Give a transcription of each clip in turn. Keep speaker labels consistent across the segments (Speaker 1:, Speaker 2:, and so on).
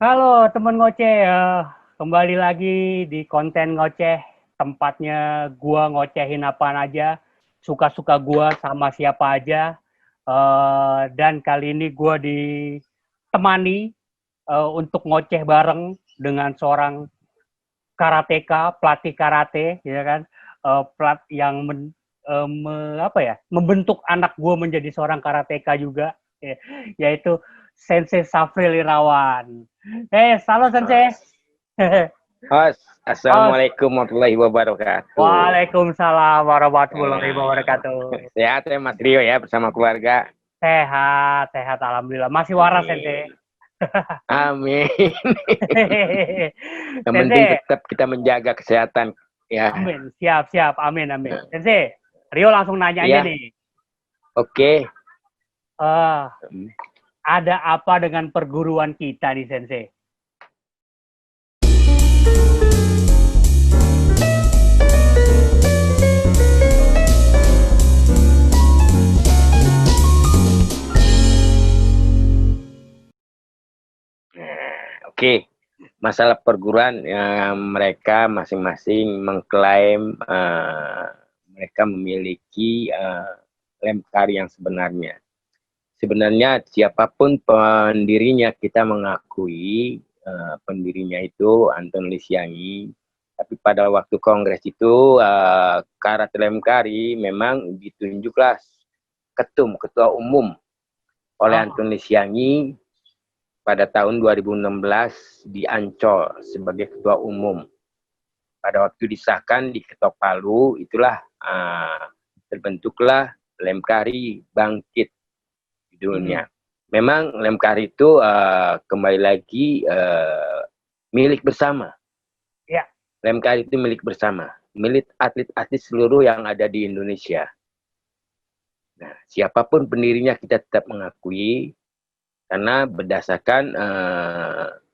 Speaker 1: Halo teman ngoceh, kembali lagi di konten ngoceh, tempatnya gua ngocehin apaan aja, suka-suka gua sama siapa aja. Dan kali ini gua ditemani untuk ngoceh bareng dengan seorang karateka, pelatih karate, ya kan, yang membentuk anak gua menjadi seorang karateka juga, yaitu Sensei Safril Irawan. Halo Sensei.
Speaker 2: Hos,
Speaker 1: Halo.
Speaker 2: Assalamualaikum warahmatullahi wabarakatuh.
Speaker 1: Waalaikumsalam warahmatullahi
Speaker 2: Nah,
Speaker 1: wabarakatuh.
Speaker 2: sehat ya Mas Rio ya bersama keluarga.
Speaker 1: Sehat, sehat alhamdulillah. Masih waras Sensei.
Speaker 2: Amin. Amin. Yang penting
Speaker 1: Sensei,
Speaker 2: tetap kita menjaga kesehatan ya.
Speaker 1: amin. Siap, siap. Amin, amin. Sensei, Rio langsung nanya aja
Speaker 2: Ya,
Speaker 1: nih.
Speaker 2: oke.
Speaker 1: Eh, ada apa dengan perguruan kita nih Sensei?
Speaker 2: Oke. Masalah perguruan mereka masing-masing mengklaim mereka memiliki lemkar yang sebenarnya. Sebenarnya siapapun pendirinya, kita mengakui pendirinya itu Anton Lisiangi. Tapi pada waktu kongres itu Karate Lemkari memang ditunjuklah ketua umum oleh Anton Lisiangi pada tahun 2016 di Ancol sebagai ketua umum. Pada waktu disahkan di Ketok Palu, itulah terbentuklah Lemkari Bangkit judulnya. Memang Lemkar itu kembali lagi milik bersama.
Speaker 1: Ya.
Speaker 2: Lemkar itu milik bersama, milik atlet-atlet seluruh yang ada di Indonesia. Nah, siapapun pendirinya kita tetap mengakui karena berdasarkan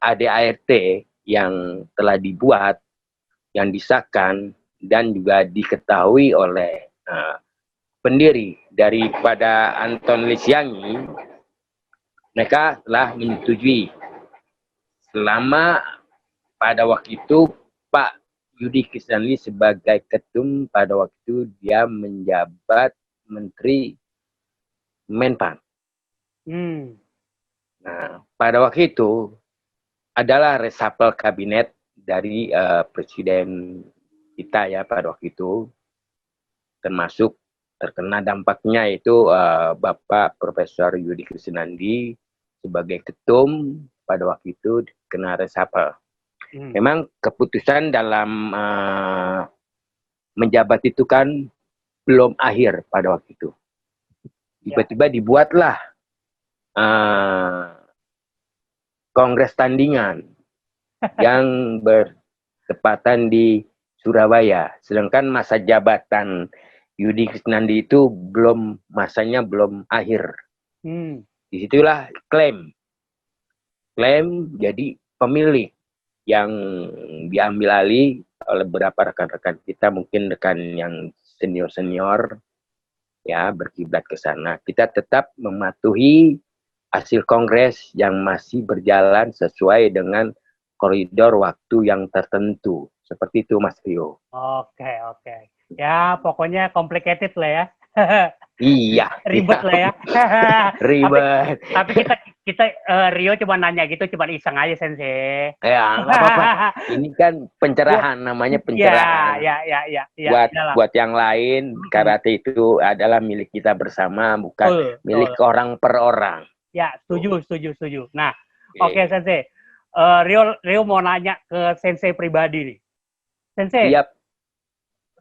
Speaker 2: ADART yang telah dibuat, yang disahkan dan juga diketahui oleh pendiri daripada Anton Lisiangi, mereka telah menyetujui selama pada waktu itu Pak Yudi Krisnandi sebagai ketum, pada waktu itu dia menjabat Menteri Menpan. Nah, pada waktu itu adalah reshuffle kabinet dari presiden kita ya pada waktu itu, termasuk terkena dampaknya itu Bapak Profesor Yudi Krisnandi sebagai ketum pada waktu itu kena reshuffle. Memang keputusan dalam menjabat itu kan belum akhir pada waktu itu. Tiba-tiba dibuatlah kongres tandingan yang bertepatan di Surabaya. Sedangkan masa jabatan Yudi Krisnandi itu masanya belum akhir. Disitulah klaim jadi pemilik yang diambil alih oleh beberapa rekan-rekan kita, mungkin rekan yang senior ya, berkiblat ke sana. Kita tetap mematuhi hasil kongres yang masih berjalan sesuai dengan koridor waktu yang tertentu. Seperti itu Mas Rio.
Speaker 1: Oke. Ya, pokoknya complicated lah ya.
Speaker 2: Iya.
Speaker 1: Ribet lah ya.
Speaker 2: Ribet.
Speaker 1: Tapi kita Rio cuma nanya gitu, cuma iseng aja Sensei.
Speaker 2: Ya, nggak apa-apa. Ini kan pencerahan, namanya pencerahan.
Speaker 1: Ya.
Speaker 2: Buat yang lain, karate itu adalah milik kita bersama, bukan milik orang per orang.
Speaker 1: Ya, setuju. Nah, oke Sensei. Rio mau nanya ke Sensei pribadi nih. Sensei.
Speaker 2: Yep.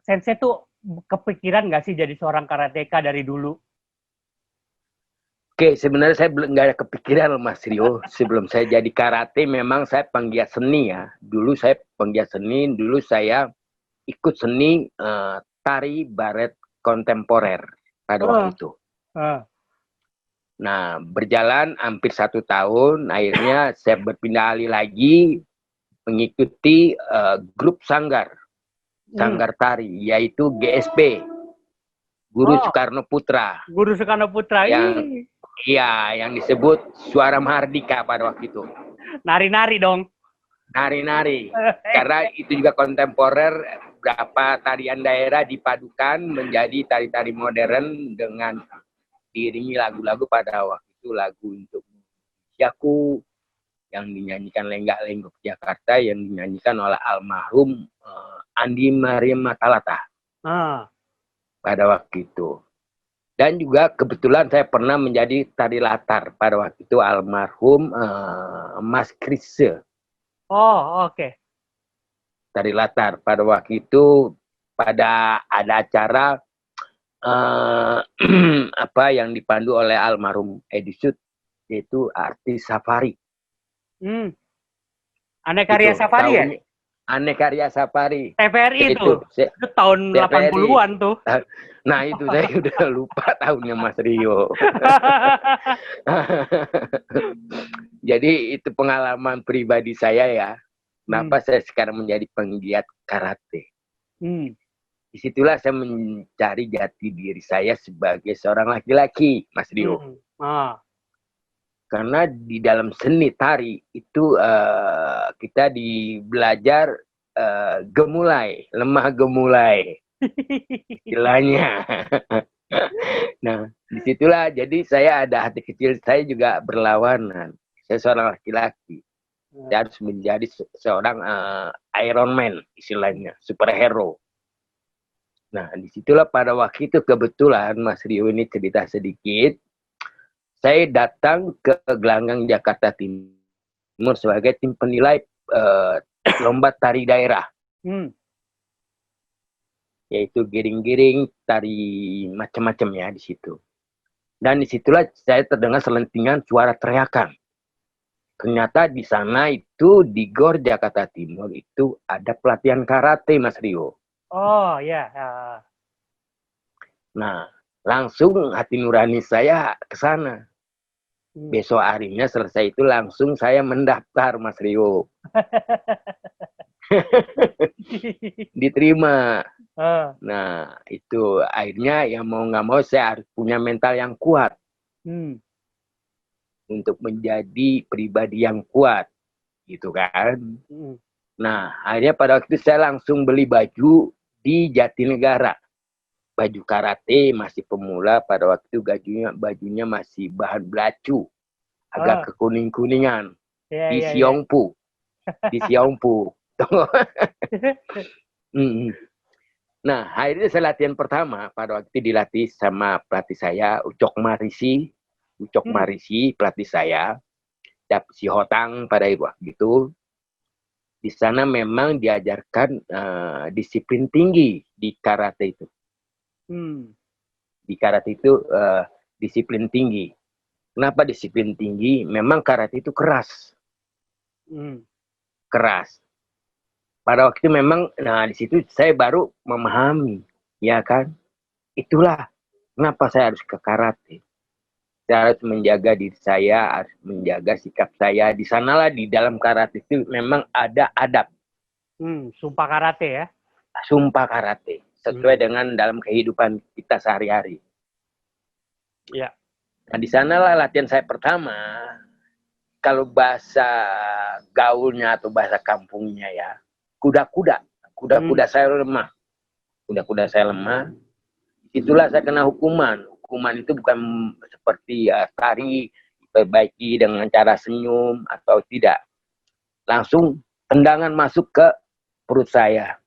Speaker 1: Sensei tuh kepikiran nggak sih jadi seorang karateka dari dulu?
Speaker 2: Oke, sebenarnya saya belum nggak ada kepikiran Mas Rio. Sebelum saya jadi karate, memang saya penggiat seni ya. Dulu saya penggiat seni, dulu saya ikut seni tari baret kontemporer pada waktu itu. Nah, berjalan hampir 1 tahun, akhirnya saya berpindah alih lagi mengikuti grup sanggar tari, yaitu GSP, Guru Soekarno Putra.
Speaker 1: Guru Soekarno Putra.
Speaker 2: Yang disebut Suara Mahardika pada waktu itu.
Speaker 1: Nari-nari dong.
Speaker 2: Nari-nari. Karena itu juga kontemporer, berapa tarian daerah dipadukan menjadi tari-tari modern dengan diiringi lagu-lagu pada waktu itu, lagu untuk Indonesia yang dinyanyikan Lenggak-Lenggok Jakarta yang dinyanyikan oleh almarhum Andi Maria Matalata pada waktu itu. Dan juga kebetulan saya pernah menjadi tari latar pada waktu itu almarhum Mas Krise.
Speaker 1: Oh, oke.
Speaker 2: Tari latar pada waktu itu pada ada acara apa yang dipandu oleh almarhum Edi Sud, yaitu artis safari.
Speaker 1: Aneh Karya Safari ya?
Speaker 2: Aneh Karya Safari.
Speaker 1: TVRI itu tahun 80-an tuh.
Speaker 2: Nah itu saya udah lupa tahunnya Mas Rio. Jadi itu pengalaman pribadi saya ya. Kenapa saya sekarang menjadi penggiat karate. Disitulah saya mencari jati diri saya sebagai seorang laki-laki, Mas Rio. Karena di dalam seni tari itu kita belajar gemulai, lemah gemulai, istilahnya. Nah, disitulah jadi saya ada hati kecil, saya juga berlawanan. Saya seorang laki-laki. Saya harus menjadi seorang Iron Man, istilahnya, superhero. Nah, disitulah pada waktu itu kebetulan Mas Rio ini cerita sedikit. Saya datang ke Gelanggang Jakarta Timur sebagai tim penilai lomba tari daerah. Yaitu giring-giring, tari macam-macam ya di situ. Dan disitulah saya terdengar selentingan suara teriakan. Ternyata di sana itu di GOR Jakarta Timur itu ada pelatihan karate, Mas Rio.
Speaker 1: Oh ya.
Speaker 2: Nah, langsung hati nurani saya ke sana. Besok harinya selesai itu langsung saya mendaftar, Mas Rio. Diterima. Nah, itu akhirnya ya mau nggak mau saya harus punya mental yang kuat. Untuk menjadi pribadi yang kuat. Gitu kan. Nah, akhirnya pada waktu itu saya langsung beli baju di Jatinegara. Baju karate masih pemula, pada waktu itu bajunya masih bahan belacu. Agak kekuning-kuningan. Di Siongpu. Di Siongpu. Nah, akhirnya saya latihan pertama. Pada waktu itu dilatih sama pelatih saya, Ucok Marisi. Ucok Marisi, pelatih saya. Si Hotang pada waktu itu. Di sana memang diajarkan disiplin tinggi di karate itu. Di karate itu disiplin tinggi. Kenapa disiplin tinggi? Memang karate itu keras. Keras. Pada waktu itu memang, nah di situ saya baru memahami, ya kan? Itulah kenapa saya harus ke karate. Saya harus menjaga diri saya, harus menjaga sikap saya. Di sanalah di dalam karate itu memang ada adab.
Speaker 1: Sumpah karate ya?
Speaker 2: Sumpah karate. Sesuai dengan dalam kehidupan kita sehari-hari.
Speaker 1: Ya.
Speaker 2: Nah di sanalah latihan saya pertama. Kalau bahasa gaulnya atau bahasa kampungnya ya, kuda-kuda saya lemah. Kuda-kuda saya lemah. Itulah saya kena hukuman. Hukuman itu bukan seperti tari diperbaiki dengan cara senyum atau tidak. Langsung tendangan masuk ke perut saya.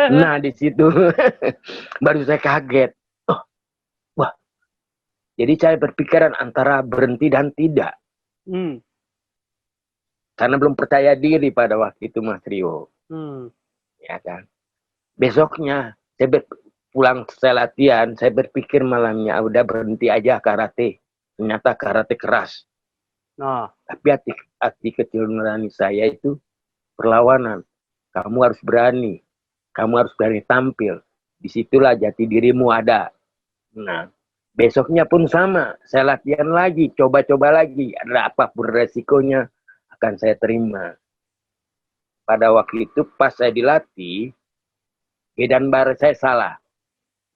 Speaker 2: Nah di situ baru saya kaget. Wah, jadi saya berpikiran antara berhenti dan tidak. Karena belum percaya diri pada waktu itu, Mas Rio. Ya kan. Besoknya saya pulang saya latihan, saya berpikir malamnya udah berhenti aja karate. Ternyata karate keras. Tapi hati kecil nurani saya itu perlawanan. Kamu harus berani. Kamu harus berani tampil. Disitulah jati dirimu ada. Nah, besoknya pun sama. Saya latihan lagi, coba-coba lagi. Ada apapun resikonya akan saya terima. Pada waktu itu pas saya dilatih, bedan bar saya salah.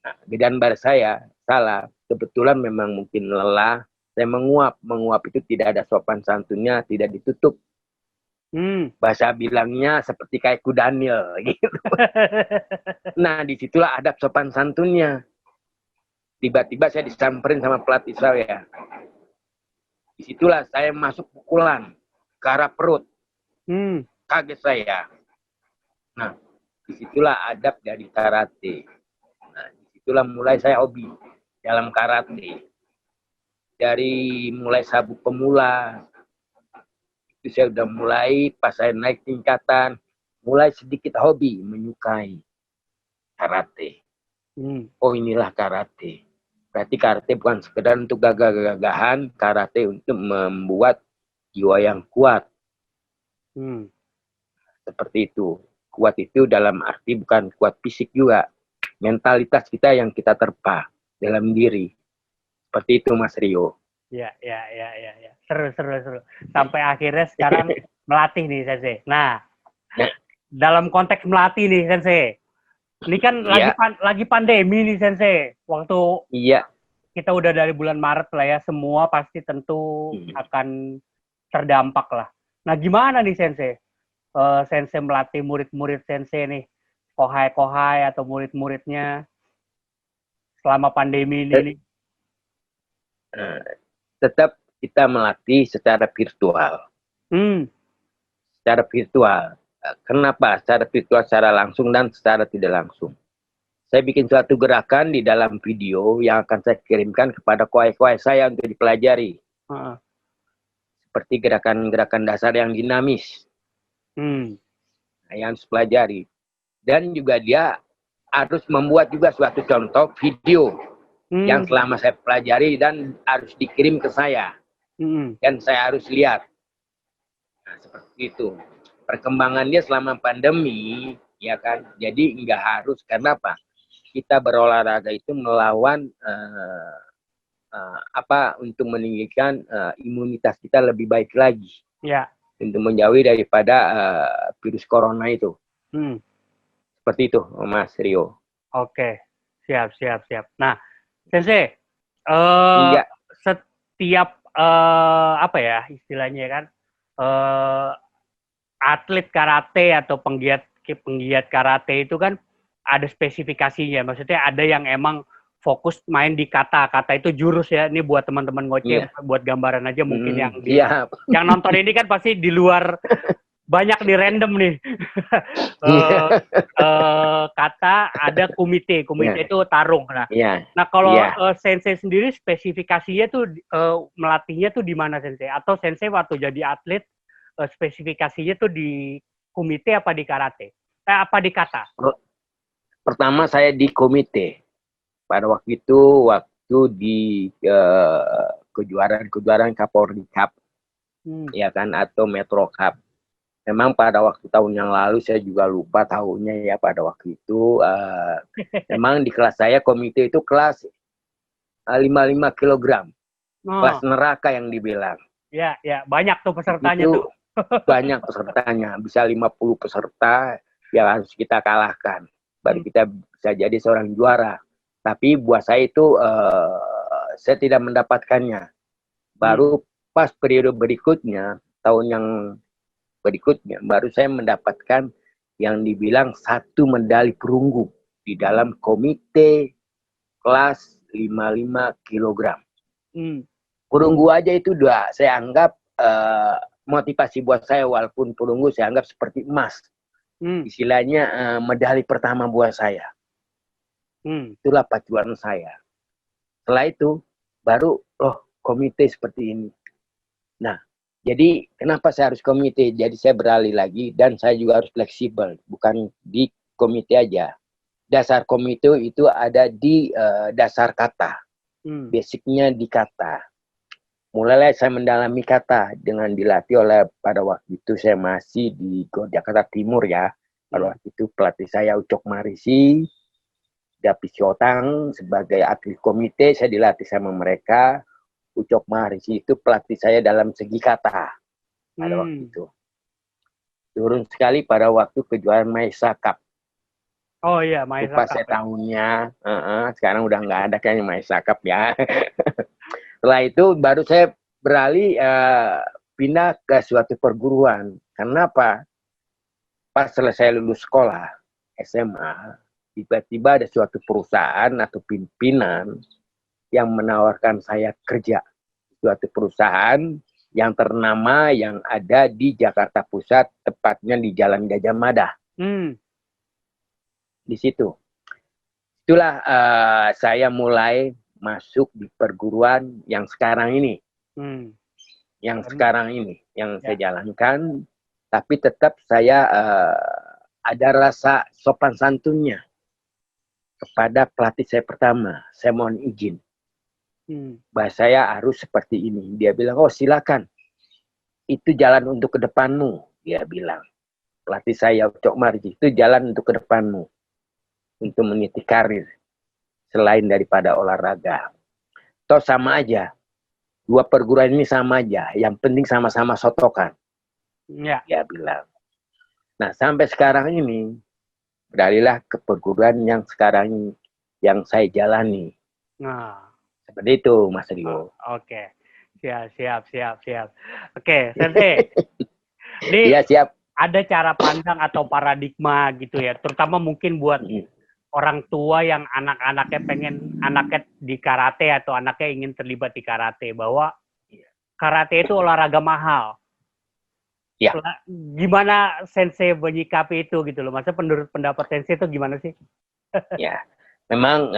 Speaker 2: Nah, bedan bar saya salah. Kebetulan memang mungkin lelah. Saya menguap itu tidak ada sopan santunnya, tidak ditutup. Bahasa bilangnya seperti kayak Kudanil gitu. Nah, disitulah adab sopan santunnya. Tiba-tiba saya disamperin sama pelatih saya. Disitulah saya masuk pukulan ke arah perut. Kaget saya. Nah, disitulah adab dari karate. Nah, disitulah mulai saya hobi dalam karate. Dari mulai sabuk pemula, itu saya udah mulai, pas saya naik tingkatan, mulai sedikit hobi menyukai karate. Oh, inilah karate. Berarti karate bukan sekedar untuk gagah-gagahan, karate untuk membuat jiwa yang kuat. Seperti itu. Kuat itu dalam arti bukan kuat fisik juga. Mentalitas kita yang kita terpa dalam diri. Seperti itu, Mas Rio.
Speaker 1: Ya. Seru. Sampai akhirnya sekarang melatih nih, Sensei. Nah, dalam konteks melatih nih, Sensei. Ini kan lagi pandemi nih, Sensei. Waktu kita udah dari bulan Maret lah ya, semua pasti tentu akan terdampak lah. Nah, gimana nih, Sensei? Sensei melatih murid-murid Sensei nih, kohai atau murid-muridnya selama pandemi ini.
Speaker 2: Tetap kita melatih secara virtual. Secara virtual. Kenapa? Secara virtual, secara langsung dan secara tidak langsung. Saya bikin suatu gerakan di dalam video yang akan saya kirimkan kepada kohai-kohai saya untuk dipelajari. Seperti gerakan-gerakan dasar yang dinamis. Yang harus pelajari. Dan juga dia harus membuat juga suatu contoh video yang selama saya pelajari dan harus dikirim ke saya. Dan saya harus lihat. Nah, seperti itu. Perkembangannya selama pandemi, ya kan. Jadi nggak harus, karena apa? Kita berolahraga itu melawan untuk meninggikan imunitas kita lebih baik lagi. Ya. Untuk menjauhi daripada virus corona itu. Seperti itu, Mas Rio.
Speaker 1: Oke, siap. Nah, Sensei, setiap istilahnya kan, atlet karate atau penggiat karate itu kan ada spesifikasinya. Maksudnya ada yang emang fokus main di kata itu jurus ya. Ini buat teman-teman ngoceh, buat gambaran aja mungkin yang nonton ini kan pasti di luar banyak di random nih. Kata ada kumite itu tarung. Nah kalau Sensei sendiri spesifikasinya tuh melatihnya tuh di mana, Sensei? Atau Sensei waktu jadi atlet spesifikasinya tuh di kumite apa di karate? Apa di kata?
Speaker 2: Pertama saya di komite. Pada waktu itu di kejuaraan Kapolri Cup, ya kan, atau Metro Cup. Memang pada waktu tahun yang lalu saya juga lupa tahunnya ya, pada waktu itu memang di kelas saya komite itu kelas 55 kg. Kelas neraka yang dibilang.
Speaker 1: Ya, banyak tuh pesertanya
Speaker 2: itu, tuh. Banyak pesertanya, bisa 50 peserta yang harus kita kalahkan. Baru kita bisa jadi seorang juara. Tapi buat saya itu saya tidak mendapatkannya. Baru pas periode berikutnya, tahun yang berikutnya, baru saya mendapatkan yang dibilang 1 medali perunggu di dalam komite kelas 55 kg. Perunggu aja itu saya anggap motivasi buat saya, walaupun perunggu saya anggap seperti emas. Istilahnya medali pertama buat saya. Itulah pacuan saya. Setelah itu baru komite seperti ini. Nah, jadi kenapa saya harus komite? Jadi saya beralih lagi dan saya juga harus fleksibel, bukan di komite aja. Dasar komite itu ada di dasar kata. Basicnya di kata. Mulailah saya mendalami kata dengan dilatih oleh, pada waktu itu saya masih di Jakarta Timur ya. Pada waktu itu pelatih saya Ucok Marisi, Dapi Siotang sebagai atlet komite, saya dilatih sama mereka. Ucok Marisi itu pelatih saya dalam segi kata pada waktu itu. Turun sekali pada waktu kejuaraan Maisa Cup.
Speaker 1: Oh iya, Maisa
Speaker 2: Cup. Lupa saya tahunnya. Sekarang udah nggak ada kayaknya Maisa Cup ya. Setelah itu baru saya beralih pindah ke suatu perguruan. Kenapa? Pas selesai lulus sekolah SMA, tiba-tiba ada suatu perusahaan atau pimpinan yang menawarkan saya kerja. Suatu perusahaan yang ternama yang ada di Jakarta Pusat, tepatnya di Jalan Gajah Mada. Di situ. Itulah saya mulai masuk di perguruan yang sekarang ini. Yang sekarang ini, yang saya jalankan. Tapi tetap saya ada rasa sopan santunnya kepada pelatih saya pertama. Saya mohon izin. Bahwa saya harus seperti ini. Dia bilang, oh silakan. Itu jalan untuk ke depanmu. Dia bilang. Pelatih saya, Cok Marji, itu jalan untuk ke depanmu. Untuk meniti karir. Selain daripada olahraga. Toh sama aja. Dua perguruan ini sama aja. Yang penting sama-sama sotokan.
Speaker 1: Ya.
Speaker 2: Dia bilang. Nah, sampai sekarang ini, beralihlah ke perguruan yang sekarang ini, yang saya jalani.
Speaker 1: Nah.
Speaker 2: Seperti itu, Mas Rio.
Speaker 1: Oke. Siap. Oke, Sensei.
Speaker 2: Iya, siap.
Speaker 1: Ada cara pandang atau paradigma gitu ya, terutama mungkin buat orang tua yang anak-anaknya pengen anaknya di karate atau anaknya ingin terlibat di karate, bahwa karate itu olahraga mahal.
Speaker 2: Ya.
Speaker 1: Gimana Sensei menyikapi itu gitu loh? Masa menurut pendapat Sensei itu gimana sih?
Speaker 2: Ya, memang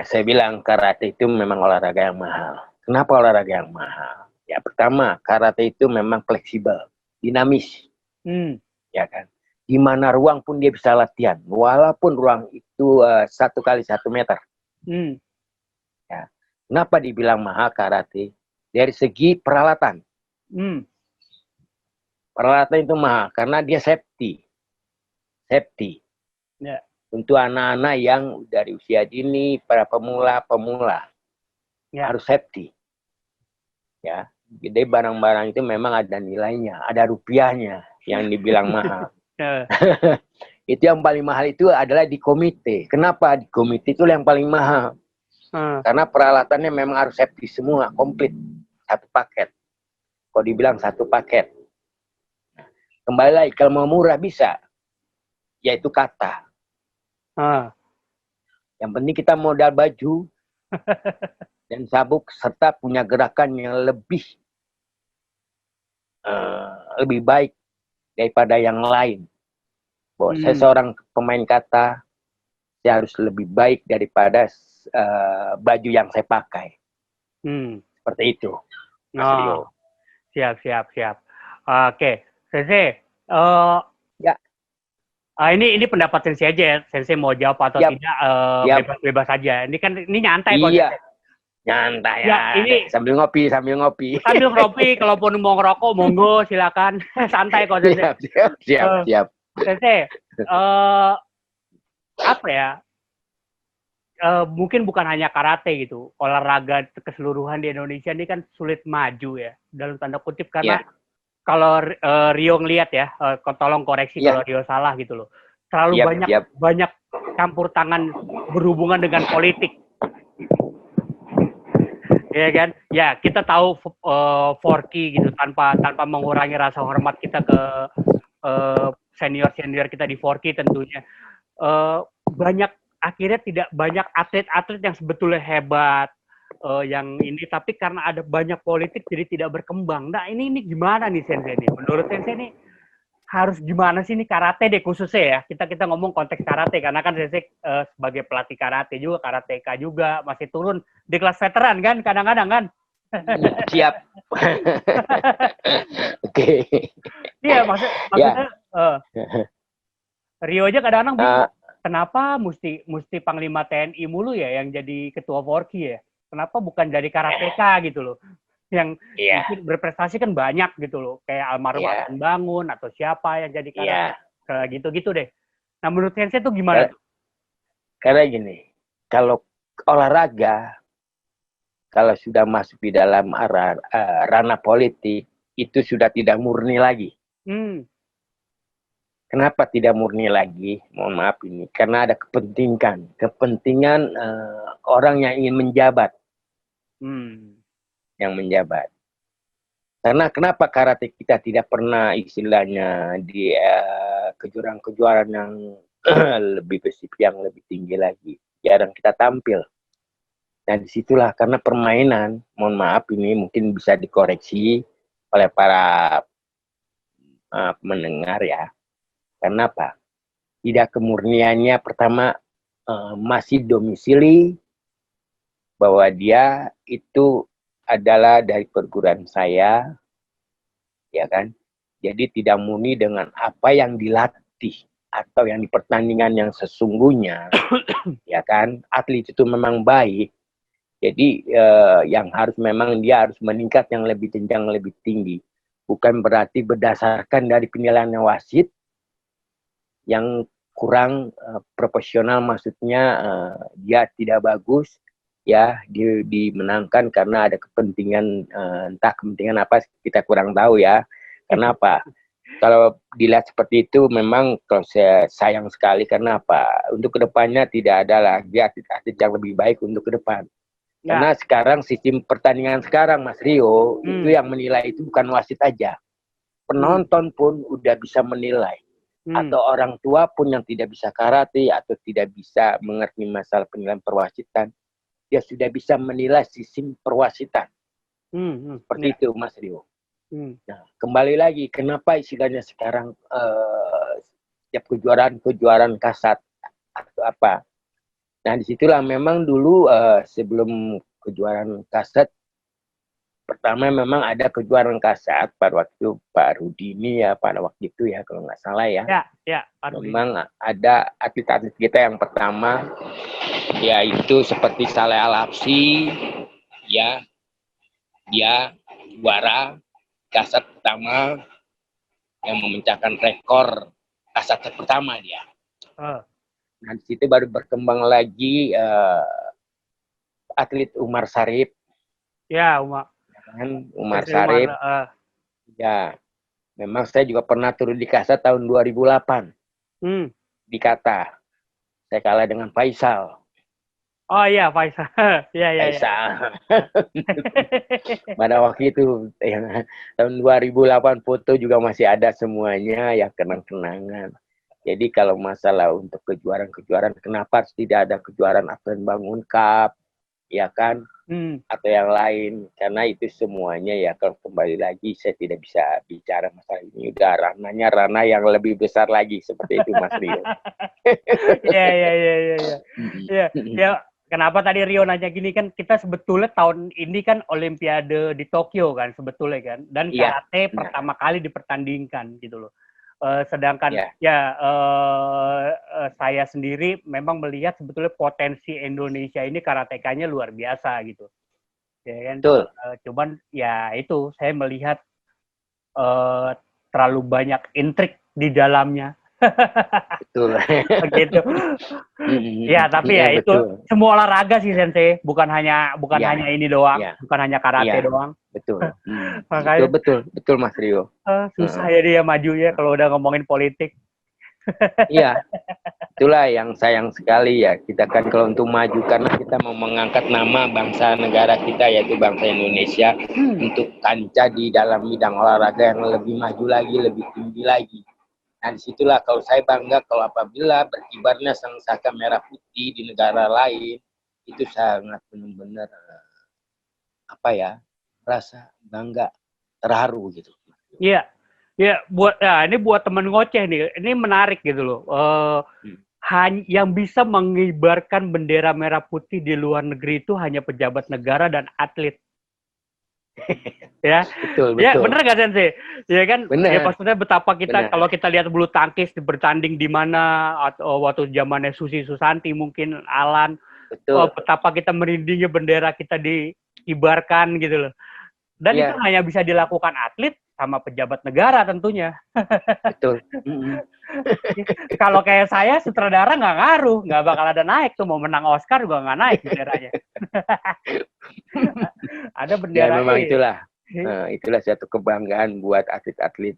Speaker 2: saya bilang karate itu memang olahraga yang mahal. Kenapa olahraga yang mahal? Ya, pertama, karate itu memang fleksibel, dinamis. Ya kan? Di mana ruang pun dia bisa latihan, walaupun ruang itu 1 kali 1 meter. Ya. Kenapa dibilang mahal karate? Dari segi peralatan. Peralatan itu mahal karena dia safety.
Speaker 1: Ya.
Speaker 2: Untuk anak-anak yang dari usia dini, para pemula ya. Harus safety. Ya, jadi barang-barang itu memang ada nilainya, ada rupiahnya yang dibilang mahal. Itu yang paling mahal itu adalah di komite. Kenapa di komite itu yang paling mahal? Karena peralatannya memang harus safety semua, komplit, satu paket. Kalau dibilang satu paket. Kembali lagi, kalau mau murah bisa, yaitu kata. Yang penting kita modal baju dan sabuk serta punya gerakan yang lebih baik daripada yang lain. Bahwa saya seorang pemain kata, saya harus lebih baik daripada baju yang saya pakai. Seperti itu, Mas Rio.
Speaker 1: Siap. Oke, Sensei.
Speaker 2: Ya.
Speaker 1: Ini pendapat Sensei aja ya. Sensei mau jawab atau tidak, bebas aja. Ini kan nyantai kok.
Speaker 2: Iya. Nyantai ya. Ini sambil ngopi.
Speaker 1: Sambil ngopi, kalaupun mau ngerokok monggo silakan. Santai kok Sensei.
Speaker 2: Siap.
Speaker 1: Sensei, apa ya? Mungkin bukan hanya karate gitu, olahraga keseluruhan di Indonesia ini kan sulit maju ya, dalam tanda kutip, karena kalau Rio ngelihat ya, tolong koreksi kalau Rio salah gitu loh. Terlalu banyak campur tangan berhubungan dengan politik. Ya kan? Ya, kita tahu Forky gitu tanpa mengurangi rasa hormat kita ke senior kita di Forky tentunya. Akhirnya tidak banyak atlet-atlet yang sebetulnya hebat yang ini, tapi karena ada banyak politik jadi tidak berkembang. Nah, ini gimana nih Sensei nih? Menurut Sensei nih harus gimana sih nih karate deh khususnya ya. Kita ngomong konteks karate karena kan Sensei sebagai pelatih karate juga, karateka juga, masih turun di kelas veteran kan kadang-kadang kan.
Speaker 2: Siap. Oke.
Speaker 1: Iya, maksudnya Rio aja kadang-kadang bingung. Kenapa mesti Panglima TNI mulu ya yang jadi ketua Forky ya? Kenapa bukan dari karateka gitu loh? Yang mungkin berprestasi kan banyak gitu loh. Kayak almarhum Akan Bangun atau siapa yang jadi karateka gitu-gitu deh. Nah, menurut Sensei itu gimana tuh?
Speaker 2: Karena gini, kalau olahraga, kalau sudah masuk di dalam ranah politik, itu sudah tidak murni lagi. Kenapa tidak murni lagi? Mohon maaf ini. Karena ada kepentingan orang yang ingin menjabat. yang menjabat. Karena kenapa karate kita tidak pernah istilahnya di kejuaraan-kejuaraan yang lebih spesifik, yang lebih tinggi lagi. Jarang kita tampil. Nah disitulah karena permainan, mohon maaf ini mungkin bisa dikoreksi oleh para mendengar ya. Karena apa? Tidak kemurniannya pertama masih domisili bahwa dia itu adalah dari perguruan saya, ya kan? Jadi tidak murni dengan apa yang dilatih atau yang di pertandingan yang sesungguhnya, ya kan? Atlet itu memang baik. Jadi yang harus memang dia harus meningkat yang lebih jenjang lebih tinggi. Bukan berarti berdasarkan dari penilaian wasit yang kurang profesional, maksudnya dia tidak bagus ya dimenangkan karena ada kepentingan entah kepentingan apa kita kurang tahu ya. Kenapa? Kalau dilihat seperti itu memang kalau saya sayang sekali karena apa? Untuk kedepannya tidak ada lagi atlet-atlet yang lebih baik untuk ke depan. Ya. Karena sekarang sistem pertandingan sekarang Mas Rio itu yang menilai itu bukan wasit aja. Penonton pun udah bisa menilai. Atau orang tua pun yang tidak bisa karate atau tidak bisa mengerti masalah penilaian perwasitan, dia sudah bisa menilai sistem perwasitan. Seperti itu Mas Rio. Nah, kembali lagi, kenapa istilahnya sekarang setiap kejuaraan kasat atau apa. Nah, disitulah memang dulu sebelum kejuaraan kasat, pertama memang ada kejuaraan kasat pada waktu Pak Rudini ya, pada waktu itu ya, kalau nggak salah ya.
Speaker 1: Ya, Pak Rudini.
Speaker 2: Memang ada atlet-atlet kita yang pertama, yaitu seperti Saleh Al-Hapsi, ya, dia juara kasat pertama yang memecahkan rekor kasat pertama dia. Nah di situ baru berkembang lagi atlet Umar Sarip.
Speaker 1: Ya,
Speaker 2: Umar Sarip. Ya, memang saya juga pernah turun di kasat tahun 2008 di kata. Saya kalah dengan Faisal.
Speaker 1: Oh iya, Faisal.
Speaker 2: Faisal. Pada waktu itu tahun 2008 foto juga masih ada semuanya ya, kenang-kenangan. Jadi kalau masalah untuk kejuaraan-kejuaraan, kenapa tidak ada kejuaraan Advent Bangun Cup, ya kan? Atau yang lain, karena itu semuanya ya kalau kembali lagi saya tidak bisa bicara masalah ini, udah ranah yang lebih besar lagi seperti itu Mas Rio.
Speaker 1: Ya. Kenapa tadi Rio nanya gini kan, kita sebetulnya tahun ini kan Olimpiade di Tokyo kan sebetulnya kan, dan karate pertama kali dipertandingkan gitu loh. Sedangkan saya sendiri memang melihat sebetulnya potensi Indonesia ini karateka-nya luar biasa gitu. Ya kan? Cuman ya itu saya melihat terlalu banyak intrik di dalamnya.
Speaker 2: Betul.
Speaker 1: Begitu. Ya, tapi ya itu betul. Semua olahraga sih Sensei, bukan hanya ini doang, bukan hanya karate doang.
Speaker 2: Betul. Makanya, betul Mas Rio.
Speaker 1: Susah ya dia majunya kalau udah ngomongin politik.
Speaker 2: Iya. Itulah yang sayang sekali ya. Kita kan kalau untuk maju karena kita mau mengangkat nama bangsa negara kita yaitu bangsa Indonesia untuk kancah di dalam bidang olahraga yang lebih maju lagi, lebih tinggi lagi. Nah disitulah kalau saya bangga kalau apabila berkibarnya sangsaka merah putih di negara lain, itu sangat benar-benar rasa bangga, terharu gitu.
Speaker 1: Iya, ini buat teman ngoceh nih, ini menarik gitu loh. Yang bisa mengibarkan bendera merah putih di luar negeri itu hanya pejabat negara dan atlet. Ya, betul. Bener gak Sensei? Ya kan, bener. Ya maksudnya betapa kita kalau kita lihat bulu tangkis bertanding di mana atau waktu zamannya Susi Susanti mungkin Alan, betapa kita merindingnya bendera kita dikibarkan gitu loh. Dan itu hanya bisa dilakukan atlet sama pejabat negara tentunya.
Speaker 2: Betul.
Speaker 1: Kalau kayak saya sutradara nggak ngaruh, nggak bakal ada naik tuh, mau menang Oscar juga nggak naik benderanya. Ada bendera.
Speaker 2: Ya memang itulah satu kebanggaan buat atlet-atlet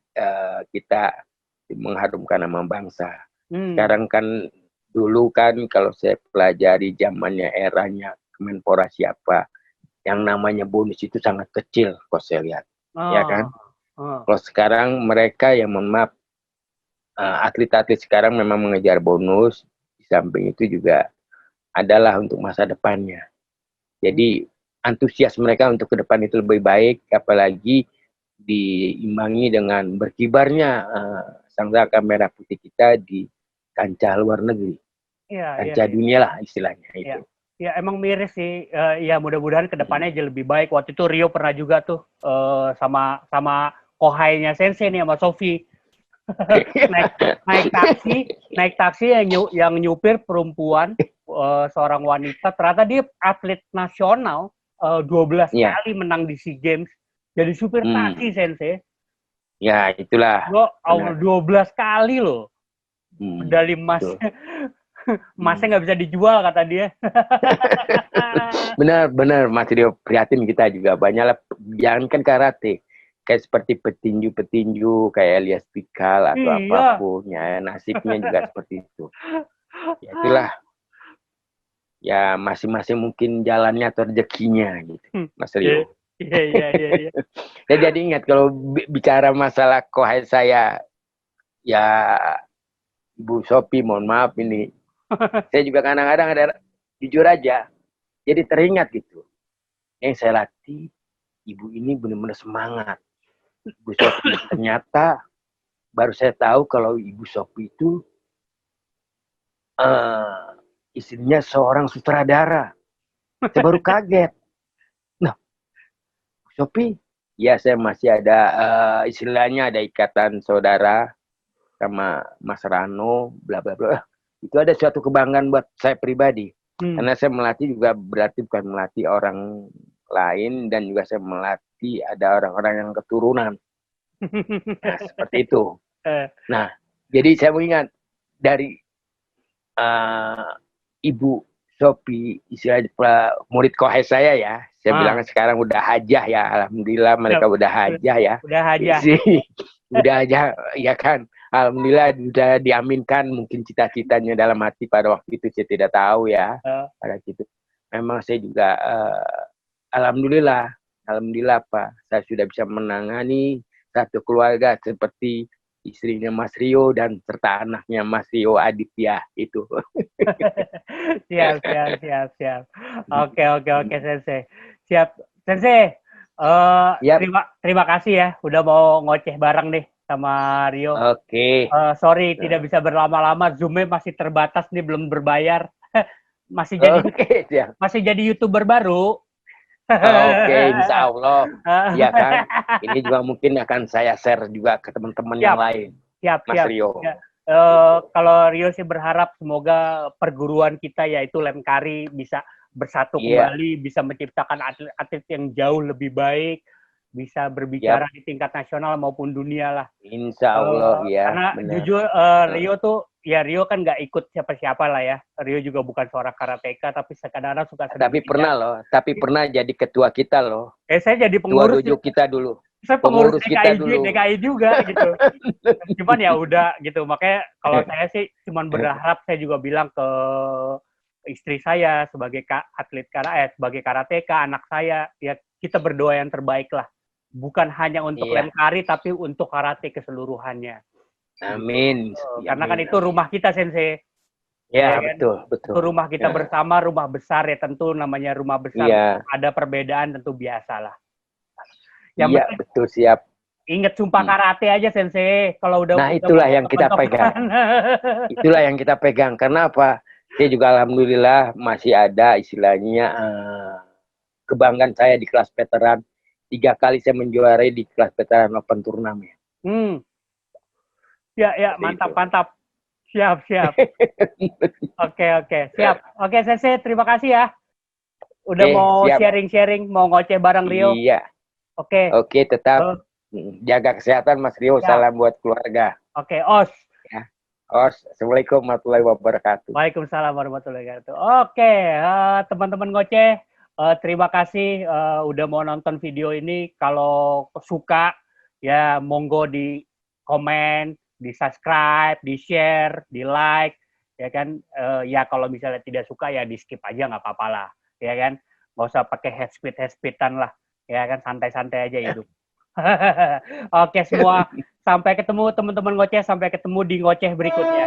Speaker 2: kita mengharumkan nama bangsa. Sekarang kan dulu kan kalau saya pelajari zamannya eranya Kemenpora siapa, yang namanya bonus itu sangat kecil kalau saya lihat, ya kan?
Speaker 1: Oh.
Speaker 2: Kalau sekarang mereka yang mohon maaf, atlet-atlet sekarang memang mengejar bonus, di samping itu juga adalah untuk masa depannya. Jadi antusias mereka untuk ke depan itu lebih baik, apalagi diimbangi dengan berkibarnya sangsaka merah putih kita di kancah luar negeri, kancah dunia lah istilahnya itu.
Speaker 1: Ya emang miris sih. Ya mudah-mudahan kedepannya jadi lebih baik. Waktu itu Rio pernah juga tuh sama kohainya Sensei nih sama Sofi naik taksi yang nyupir perempuan, seorang wanita. Ternyata dia atlet nasional, 12 kali menang di SEA Games. Jadi supir taksi Sensei.
Speaker 2: Ya itulah.
Speaker 1: 12 kali loh. Medali emas. Emasnya nggak bisa dijual kata dia.
Speaker 2: Benar Mas Rio, prihatin kita juga banyaklah, jangankan karate, kayak seperti petinju kayak Elias Pikal atau apapun ya, nasibnya juga seperti itu. Ya itulah, ya masing-masing mungkin jalannya atau rezekinya gitu, Mas Rio.
Speaker 1: Iya.
Speaker 2: Saya jadi ingat kalau bicara masalah kohai saya, ya Ibu Sophie, mohon maaf ini, saya juga kadang-kadang ada, jujur aja, jadi teringat gitu. Yang saya latih, ibu ini benar-benar semangat. Ibu Sophie ternyata baru saya tahu kalau Ibu Sophie itu istrinya seorang sutradara. Saya baru kaget. Nah, Sophie, ya saya masih ada istilahnya ada ikatan saudara sama Mas Rano, bla bla bla. Itu ada suatu kebanggaan buat saya pribadi. Karena saya melatih juga berarti bukan melatih orang lain, dan juga saya melatih ada orang-orang yang keturunan. Nah, seperti itu. Nah, jadi saya mengingat dari Ibu Sophie, istilah murid kohai saya ya. Saya bilang sekarang udah hajah ya. Alhamdulillah mereka udah hajah ya.
Speaker 1: Udah hajah.
Speaker 2: Udah hajah ya kan. Alhamdulillah sudah diaminkan mungkin cita-citanya dalam hati pada waktu itu, saya tidak tahu ya. Pada itu memang saya juga alhamdulillah Pak, saya sudah bisa menangani satu keluarga seperti istrinya Mas Rio dan serta anaknya Mas Rio Aditya itu.
Speaker 1: Siap. Oke Sensei. Siap Sensei. Terima kasih ya udah mau ngoceh bareng nih sama Rio.
Speaker 2: Oke.
Speaker 1: Sorry tidak bisa berlama-lama, Zoom-nya masih terbatas nih, belum berbayar. masih jadi YouTuber baru.
Speaker 2: Oke, insya Allah. Ya kan. Ini juga mungkin akan saya share juga ke teman-teman yang lain. Mas Rio.
Speaker 1: Ya. Kalau Rio sih berharap semoga perguruan kita yaitu Lemkari bisa bersatu kembali, bisa menciptakan atlet-atlet yang jauh lebih baik, bisa berbicara di tingkat nasional maupun dunia lah.
Speaker 2: Insya Allah ya.
Speaker 1: Karena jujur Rio tuh, ya Rio kan nggak ikut siapa-siapa lah ya. Rio juga bukan seorang karateka, tapi kadang-kadang suka.
Speaker 2: Tapi pernah jadi ketua kita loh.
Speaker 1: Saya jadi pengurus
Speaker 2: dojo kita dulu.
Speaker 1: Saya pengurus DKI juga gitu. Cuman ya udah gitu. Makanya kalau saya sih cuman berharap, saya juga bilang ke istri saya sebagai atlet sebagai karateka, anak saya, ya kita berdoa yang terbaik lah. Bukan hanya untuk Lemkari, tapi untuk karate keseluruhannya.
Speaker 2: Amin.
Speaker 1: Karena kan itu rumah kita, Sensei.
Speaker 2: Ya, betul.
Speaker 1: Itu rumah kita bersama, rumah besar ya, tentu namanya rumah besar. Ada perbedaan tentu biasa lah.
Speaker 2: Iya, betul, siap.
Speaker 1: Ingat sumpah karate aja Sensei. Kalau udah
Speaker 2: itulah yang kita pegang. Itulah yang kita pegang. Karena apa? Saya juga alhamdulillah masih ada istilahnya kebanggaan saya di kelas veteran. 3 kali saya menjuarai di kelas veteran Open Turnamen.
Speaker 1: Ya, mantap. Siap. Oke, siap. Oke, Sensei, terima kasih ya. Udah mau sharing-sharing, mau ngoceh bareng Rio.
Speaker 2: Iya. Oke, tetap jaga kesehatan Mas Rio. Salam buat keluarga.
Speaker 1: Oke, Os.
Speaker 2: Ya. Os. Assalamualaikum warahmatullahi wabarakatuh.
Speaker 1: Waalaikumsalam warahmatullahi wabarakatuh. Oke, teman-teman ngoceh, terima kasih udah mau nonton video ini. Kalau suka, ya monggo di komen, di subscribe, di share, di like, ya kan. Ya kalau misalnya tidak suka ya di skip aja, nggak apa-apa lah, ya kan. nggak usah pakai head speedan lah, ya kan, santai-santai aja hidup. Oke semua, sampai ketemu teman-teman ngoceh, sampai ketemu di ngoceh berikutnya.